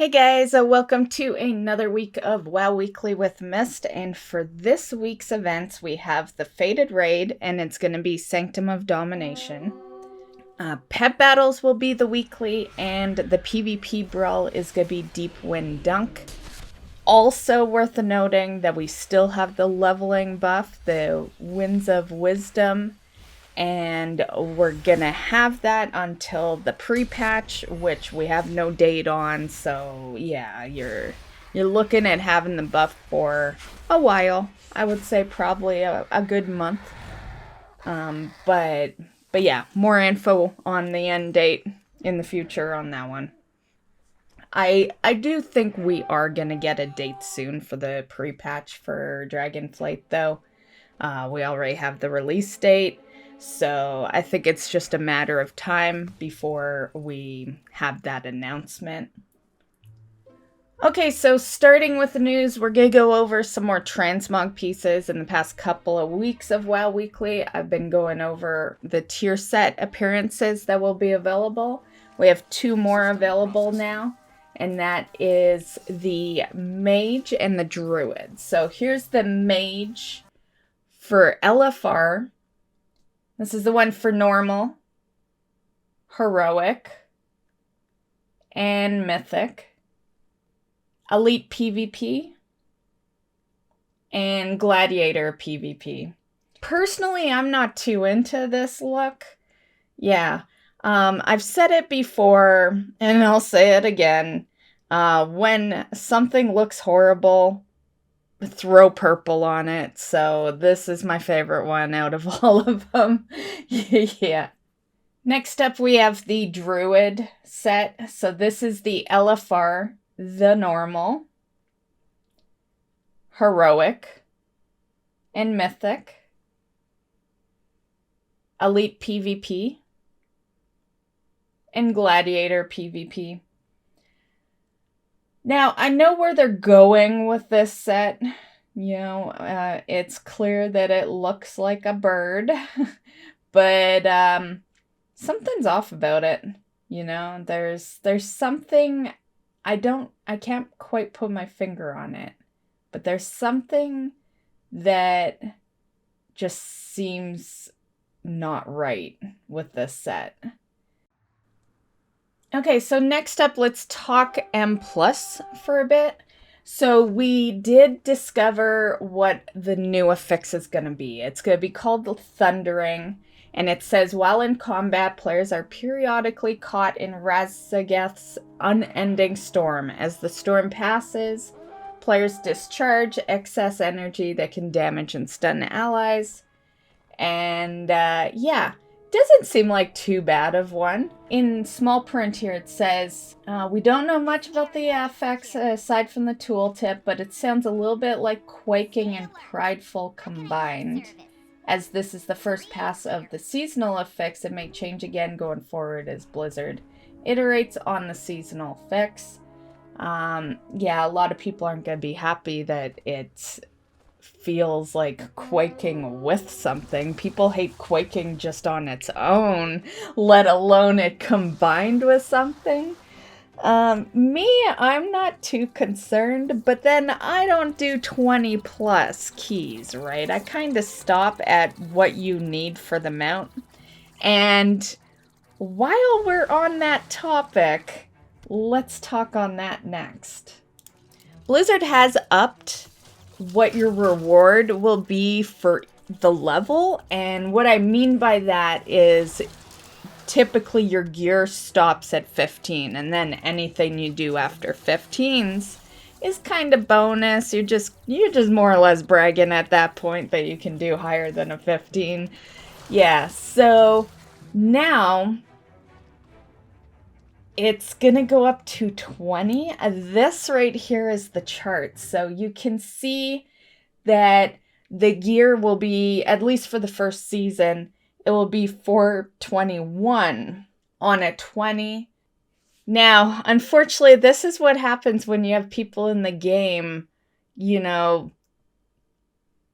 Hey guys, welcome to another week of WoW Weekly with Myst, and for this week's events we have the Fated Raid, and it's going to be Sanctum of Domination. Pet Battles will be the weekly, and the PvP Brawl is going to be Deep Wind Dunk. Also worth noting that we still have the leveling buff, the Winds of Wisdom, and we're gonna have that until the pre-patch, which we have no date on, so yeah, you're looking at having the buff for a while. I would say probably a good month. But yeah, more info on the end date in the future on that one. I do think we are gonna get a date soon for the pre-patch for Dragonflight, though. We already have the release date. So I think it's just a matter of time before we have that announcement. Okay, so starting with the news, we're going to go over some more transmog pieces. In the past couple of weeks of WoW Weekly, I've been going over the tier set appearances that will be available. We have 2 more available now, and that is the Mage and the Druid. So here's the Mage for LFR. This is the one for normal, heroic, and mythic, elite PvP, and gladiator PvP. Personally, I'm not too into this look. Yeah, I've said it before, and I'll say it again. When something looks horrible, throw purple on it. So this is my favorite one out of all of them. Yeah. Next up we have the Druid set. So this is the LFR, the normal, heroic, and mythic, elite PvP, and gladiator PvP. Now, I know where they're going with this set. You know, it's clear that it looks like a bird, but something's off about it. You know, there's something, I can't quite put my finger on it, but there's something that just seems not right with this set. Okay, so next up, let's talk M+ for a bit. So we did discover what the new affix is going to be. It's going to be called the Thundering, and it says, while in combat, players are periodically caught in Raszageth's unending storm. As the storm passes, players discharge excess energy that can damage and stun allies. And yeah. Doesn't seem like too bad of one. In small print here it says, we don't know much about the affix aside from the tooltip, but it sounds a little bit like Quaking and Prideful combined. As this is the first pass of the seasonal affix, it may change again going forward as Blizzard iterates on the seasonal fix. Yeah, a lot of people aren't going to be happy that it's feels like quaking with something. People hate quaking just on its own, let alone it combined with something. Me, I'm not too concerned, but then I don't do 20+ keys, right? I kind of stop at what you need for the mount. And while we're on that topic, let's talk on that next. Blizzard has upped what your reward will be for the level, and what I mean by that is typically your gear stops at 15, and then anything you do after 15s is kind of bonus. You're just more or less bragging at that point that you can do higher than a 15. Yeah, so now it's gonna go up to 20. This right here is the chart. So you can see that the gear will be, at least for the first season, it will be 421 on a 20. Now, unfortunately, this is what happens when you have people in the game, you know,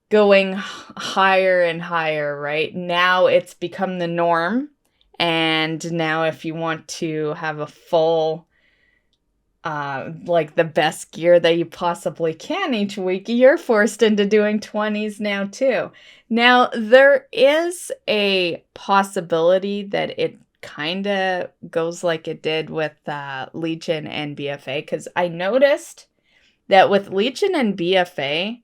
going higher and higher, right? Now it's become the norm. And now if you want to have a full like the best gear that you possibly can each week, you're forced into doing 20s now too. Now, there is a possibility that it kind of goes like it did with Legion and BFA, because I noticed that with Legion and BFA,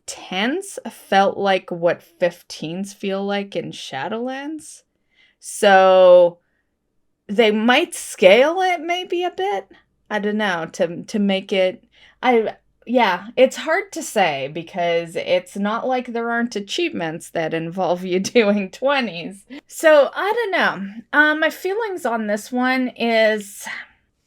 10s felt like what 15s feel like in Shadowlands. So they might scale it maybe a bit. I don't know, to make it yeah, it's hard to say because it's not like there aren't achievements that involve you doing 20s. So, I don't know. My feelings on this one is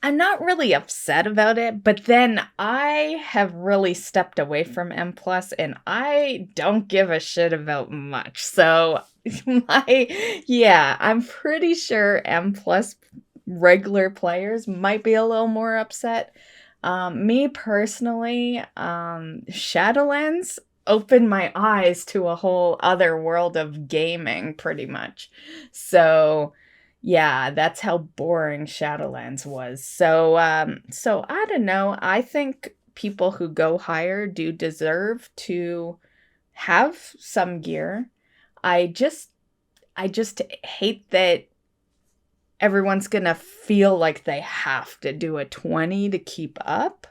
I'm not really upset about it, but then I have really stepped away from M+, and I don't give a shit about much. So, I'm pretty sure M+ regular players might be a little more upset. Me personally, Shadowlands opened my eyes to a whole other world of gaming, pretty much. So, yeah, that's how boring Shadowlands was. So I don't know. I think people who go higher do deserve to have some gear. I just hate that everyone's gonna feel like they have to do a 20 to keep up.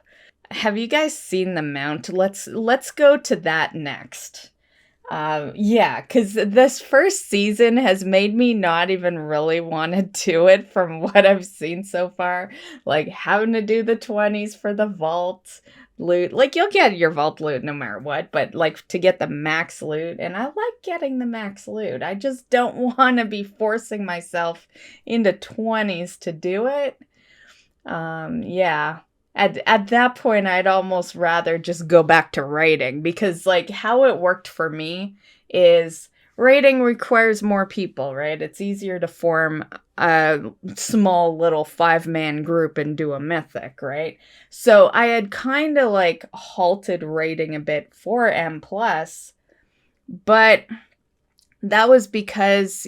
Have you guys seen the mount? Let's go to that next. Because this first season has made me not even really want to do it from what I've seen so far. Like, having to do the 20s for the vault loot. Like, you'll get your vault loot no matter what, but, like, to get the max loot, and I like getting the max loot. I just don't want to be forcing myself into 20s to do it. Yeah. At that point, I'd almost rather just go back to raiding, because, like, how it worked for me is raiding requires more people, right? It's easier to form a small little 5-man group and do a mythic, right? So I had kind of, like, halted raiding a bit for M+, but that was because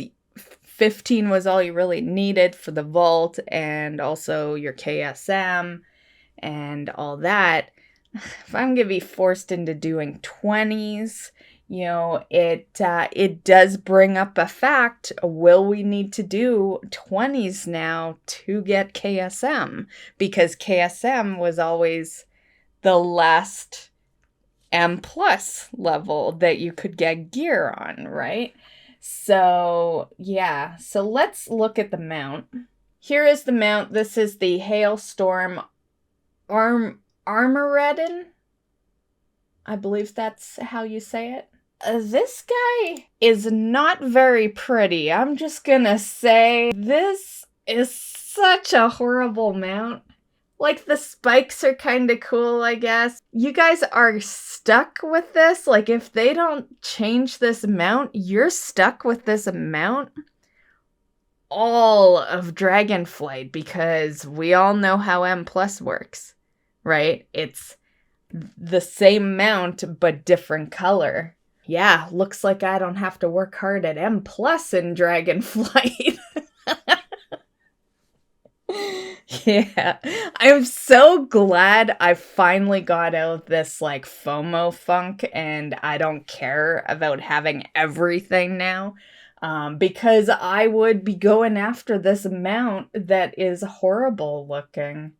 15 was all you really needed for the vault, and also your KSM and all that. If I'm gonna be forced into doing 20s, you know, it does bring up a fact. Will we need to do 20s now to get KSM? Because KSM was always the last M+ level that you could get gear on, right? So, yeah. So let's look at the mount. Here is the mount. This is the Hailstorm Armoredon. I believe that's how you say it. This guy is not very pretty. I'm just gonna say this is such a horrible mount. Like, the spikes are kind of cool, I guess. You guys are stuck with this. Like, if they don't change this mount, you're stuck with this mount all of Dragonflight, because we all know how M+ works. Right? It's the same mount, but different color. Yeah, looks like I don't have to work hard at M+ in Dragonflight. Yeah, I'm so glad I finally got out of this, like, FOMO funk, and I don't care about having everything now. Because I would be going after this mount that is horrible looking.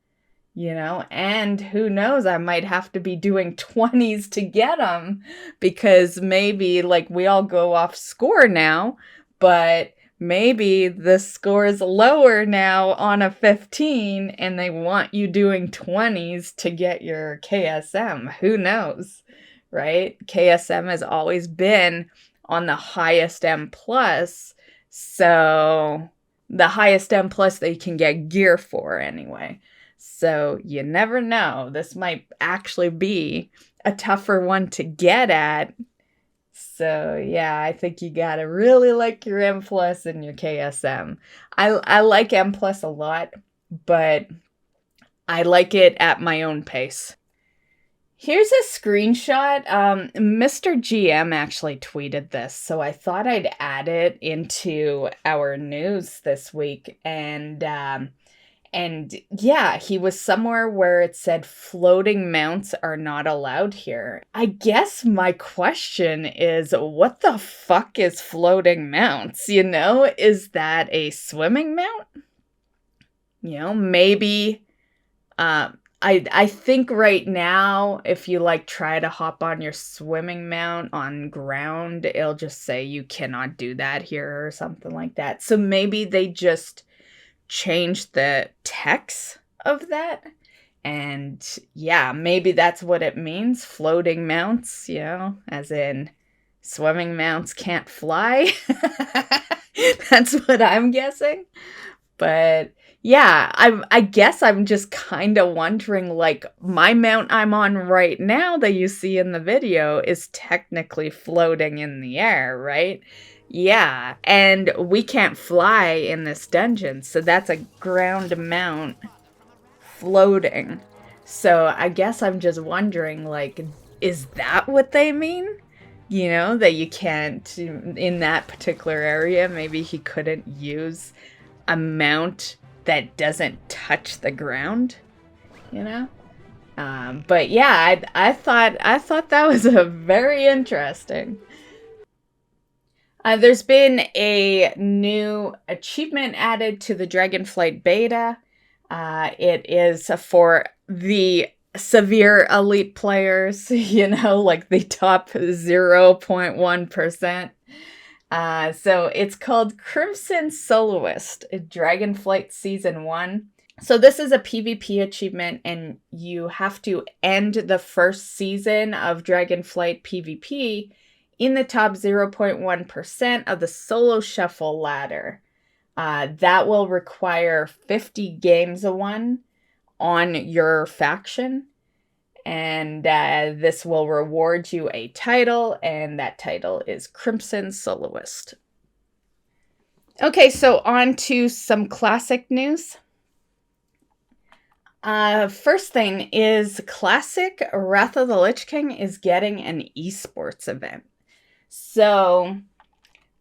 You know, and who knows, I might have to be doing 20s to get them, because maybe, like, we all go off score now, but maybe the score is lower now on a 15 and they want you doing 20s to get your KSM. Who knows, right? KSM has always been on the highest M+, so the highest M+ that you can get gear for anyway. So you never know. This might actually be a tougher one to get at. So yeah, I think you gotta really like your M+ and your KSM. I like M+ a lot, but I like it at my own pace. Here's a screenshot. Mr. GM actually tweeted this, so I thought I'd add it into our news this week. And And yeah, he was somewhere where it said floating mounts are not allowed here. I guess my question is, what the fuck is floating mounts? You know, is that a swimming mount? You know, maybe, I think right now, if you like try to hop on your swimming mount on ground, it'll just say you cannot do that here or something like that. So maybe they just change the text of that. And yeah, maybe that's what it means. Floating mounts, you know, as in swimming mounts can't fly. That's what I'm guessing. But yeah, I guess I'm just kind of wondering, like, my mount I'm on right now that you see in the video is technically floating in the air, right? Yeah, and we can't fly in this dungeon, so that's a ground mount floating. So I guess I'm just wondering, like, is that what they mean? You know, that you can't, in that particular area, maybe he couldn't use a mount that doesn't touch the ground, you know? But yeah, I thought that was a very interesting. There's been a new achievement added to the Dragonflight beta. It is for the severe elite players, you know, like the top 0.1%. So it's called Crimson Soloist, Dragonflight Season 1. So this is a PvP achievement, and you have to end the first season of Dragonflight PvP in the top 0.1% of the solo shuffle ladder. That will require 50 games a one on your faction. And this will reward you a title, and that title is Crimson Soloist. Okay, so on to some classic news. First thing is Classic Wrath of the Lich King is getting an esports event. So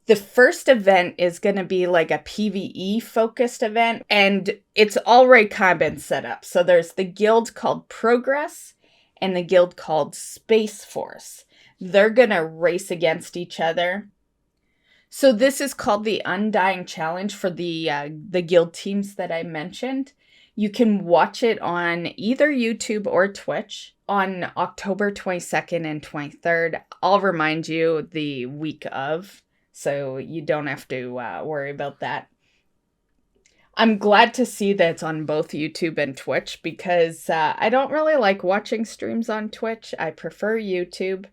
the first event is going to be like a PvE focused event, and it's already kind of been set up. So there's the guild called Progress and the guild called Space Force. They're going to race against each other. So this is called the Undying Challenge for the guild teams that I mentioned. You can watch it on either YouTube or Twitch on October 22nd and 23rd. I'll remind you the week of, so you don't have to worry about that. I'm glad to see that it's on both YouTube and Twitch, because I don't really like watching streams on Twitch. I prefer YouTube.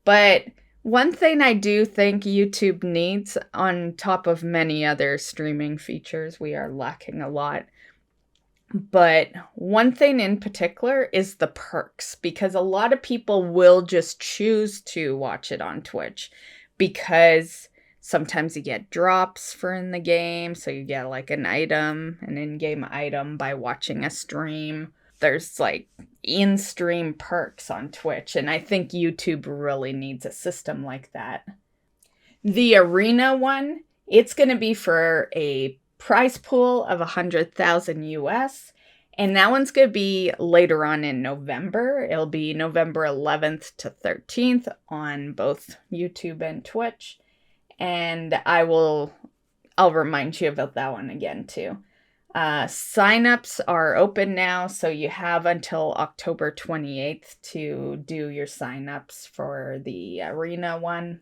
But one thing I do think YouTube needs, on top of many other streaming features, we are lacking a lot. But one thing in particular is the perks, because a lot of people will just choose to watch it on Twitch because sometimes you get drops for in the game. So you get like an item, an in-game item by watching a stream. There's like in-stream perks on Twitch, and I think YouTube really needs a system like that. The arena one, it's going to be for a prize pool of 100,000 US, and that one's going to be later on in November. It'll be November 11th to 13th on both YouTube and Twitch, and I'll remind you about that one again too. Signups are open now, so you have until October 28th to do your signups for the arena one.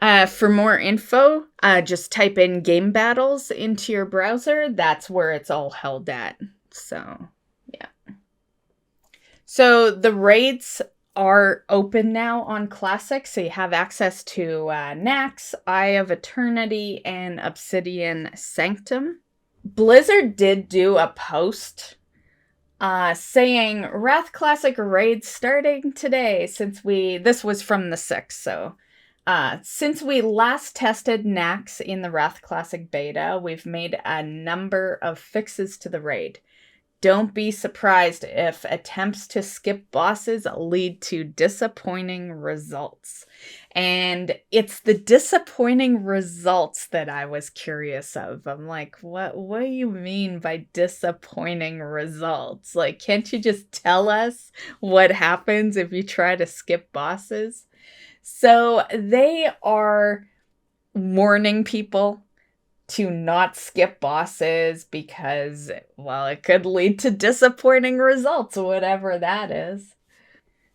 For more info, just type in Game Battles into your browser. That's where it's all held at. So, yeah. So the raids are open now on Classic, so you have access to Nax, Eye of Eternity, and Obsidian Sanctum. Blizzard did do a post saying Wrath Classic raids starting today, this was from the 6th, so since we last tested Nax in the Wrath Classic beta, we've made a number of fixes to the raid. Don't be surprised if attempts to skip bosses lead to disappointing results. And it's the disappointing results that I was curious of. I'm like, what do you mean by disappointing results? Like, can't you just tell us what happens if you try to skip bosses? So they are warning people to not skip bosses because, well, it could lead to disappointing results, whatever that is.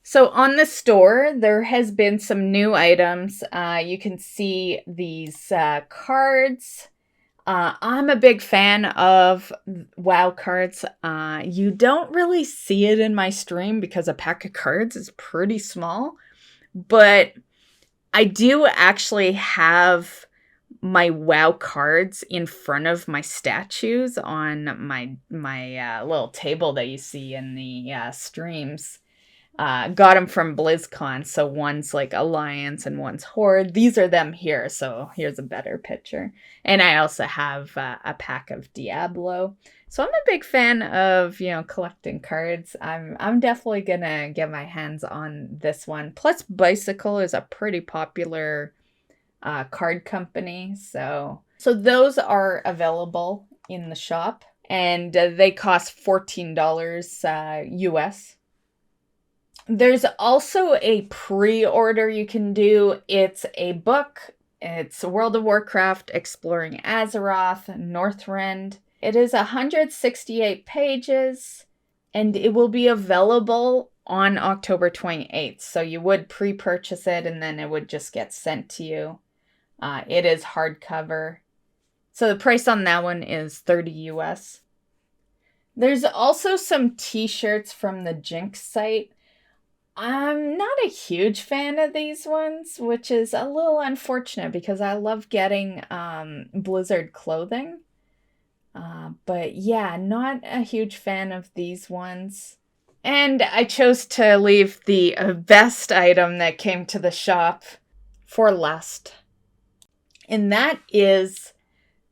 So on the store, there has been some new items. You can see these cards. I'm a big fan of WoW cards. You don't really see it in my stream because a pack of cards is pretty small, but I do actually have my WoW cards in front of my statues on my little table that you see in the streams. Got them from BlizzCon, so one's like Alliance and one's Horde. These are them here, so here's a better picture. And I also have a pack of Diablo. So I'm a big fan of, collecting cards. I'm definitely gonna get my hands on this one. Plus, Bicycle is a pretty popular card company. So those are available in the shop, and they cost $14 US. There's also a pre-order you can do. It's a book. It's World of Warcraft Exploring Azeroth, Northrend. It is 168 pages, and it will be available on October 28th. So you would pre-purchase it, and then it would just get sent to you. It is hardcover. So the price on that one is 30 US. There's also some t-shirts from the Jinx site. I'm not a huge fan of these ones, which is a little unfortunate because I love getting Blizzard clothing. But yeah, not a huge fan of these ones. And I chose to leave the best item that came to the shop for last. And that is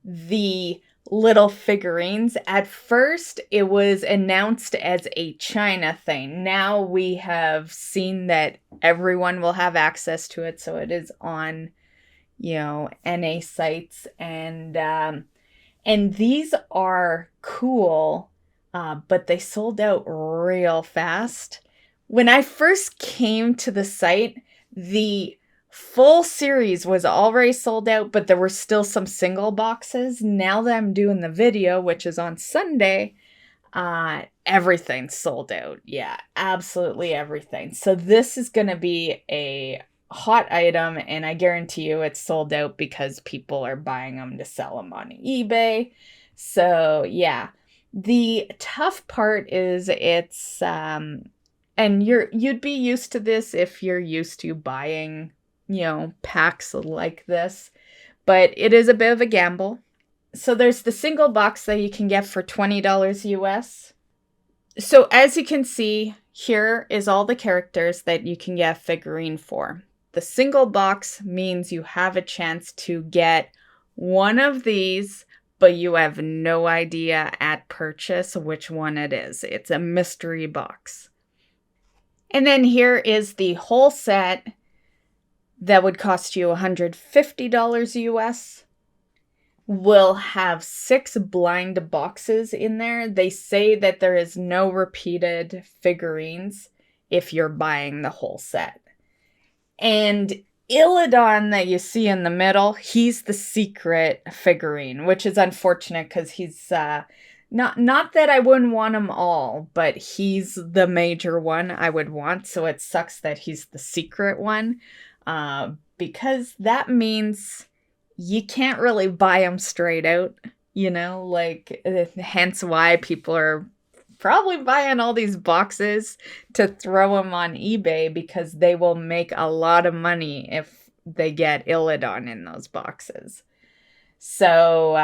the little figurines. At first, it was announced as a China thing. Now we have seen that everyone will have access to it, so it is on, NA sites, and these are cool, but they sold out real fast. When I first came to the site, the full series was already sold out, but there were still some single boxes. Now that I'm doing the video, which is on Sunday, everything's sold out. Yeah, absolutely everything. So this is going to be a hot item, and I guarantee you it's sold out because people are buying them to sell them on eBay. So yeah, the tough part is it's, and you'd be used to this if you're used to buying packs like this, but it is a bit of a gamble. So there's the single box that you can get for $20 US. So as you can see, here is all the characters that you can get a figurine for. The single box means you have a chance to get one of these, but you have no idea at purchase which one it is. It's a mystery box. And then here is the whole set. That would cost you $150 US. We'll have 6 blind boxes in there. They say that there is no repeated figurines if you're buying the whole set. And Illidan that you see in the middle, he's the secret figurine, which is unfortunate because he's not that I wouldn't want them all, but he's the major one I would want. So it sucks that he's the secret one. Because that means you can't really buy them straight out, hence why people are probably buying all these boxes to throw them on eBay, because they will make a lot of money if they get Illidan in those boxes. So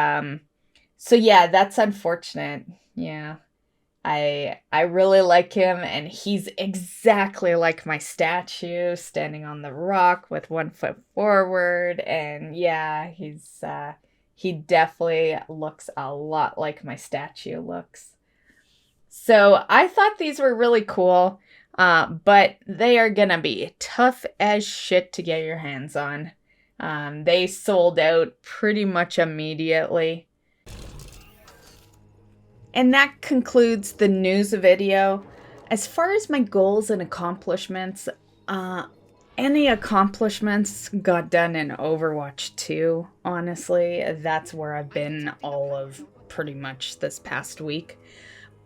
yeah, that's unfortunate. Yeah. I really like him, and he's exactly like my statue, standing on the rock with 1 foot forward, and yeah, he definitely looks a lot like my statue looks. So I thought these were really cool, but they are gonna be tough as shit to get your hands on. They sold out pretty much immediately. And that concludes the news video. As far as my goals and accomplishments, any accomplishments got done in Overwatch 2, honestly. That's where I've been all of pretty much this past week.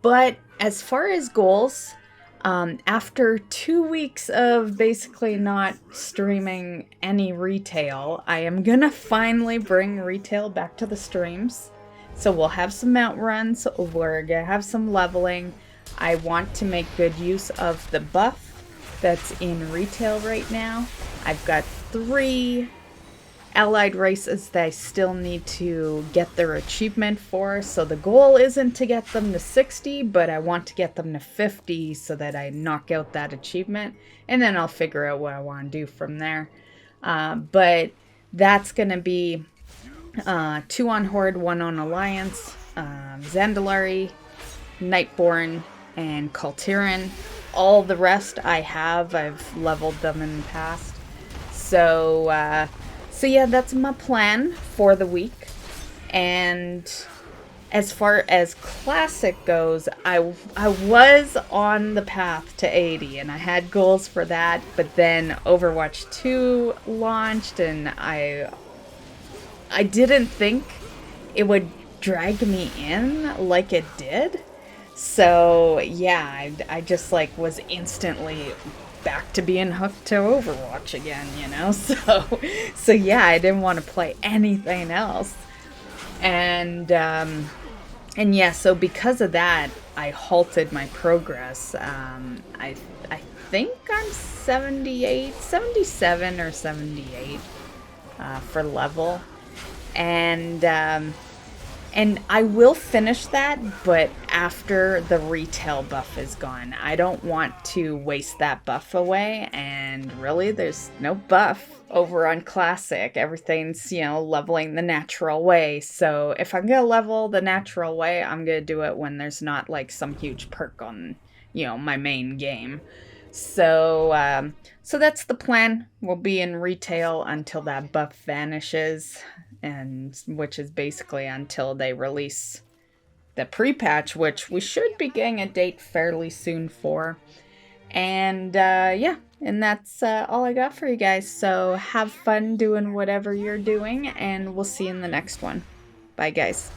But as far as goals, after 2 weeks of basically not streaming any retail, I am gonna finally bring retail back to the streams. So we'll have some mount runs, we're gonna have some leveling. I want to make good use of the buff that's in retail right now. I've got 3 allied races that I still need to get their achievement for. So the goal isn't to get them to 60, but I want to get them to 50 so that I knock out that achievement. And then I'll figure out what I want to do from there. But that's going to be 2 on Horde, 1 on Alliance, Zandalari, Nightborn, and Kaltiran. All the rest I've leveled them in the past. So yeah, that's my plan for the week. And as far as Classic goes, I was on the path to 80, and I had goals for that, but then Overwatch 2 launched, and I didn't think it would drag me in like it did. So yeah, I just like was instantly back to being hooked to Overwatch again, you know? So yeah, I didn't want to play anything else. And yeah, so because of that, I halted my progress. I think I'm 77 or 78 for level. And I will finish that, but after the retail buff is gone. I don't want to waste that buff away, and really there's no buff over on Classic. Everything's, you know, leveling the natural way. So if I'm gonna level the natural way, I'm gonna do it when there's not like some huge perk on, you know, my main game. So that's the plan. We'll be in retail until that buff vanishes, and which is basically until they release the pre-patch, which we should be getting a date fairly soon for. And yeah, and that's all I got for you guys. So have fun doing whatever you're doing, and we'll see you in the next one. Bye, guys.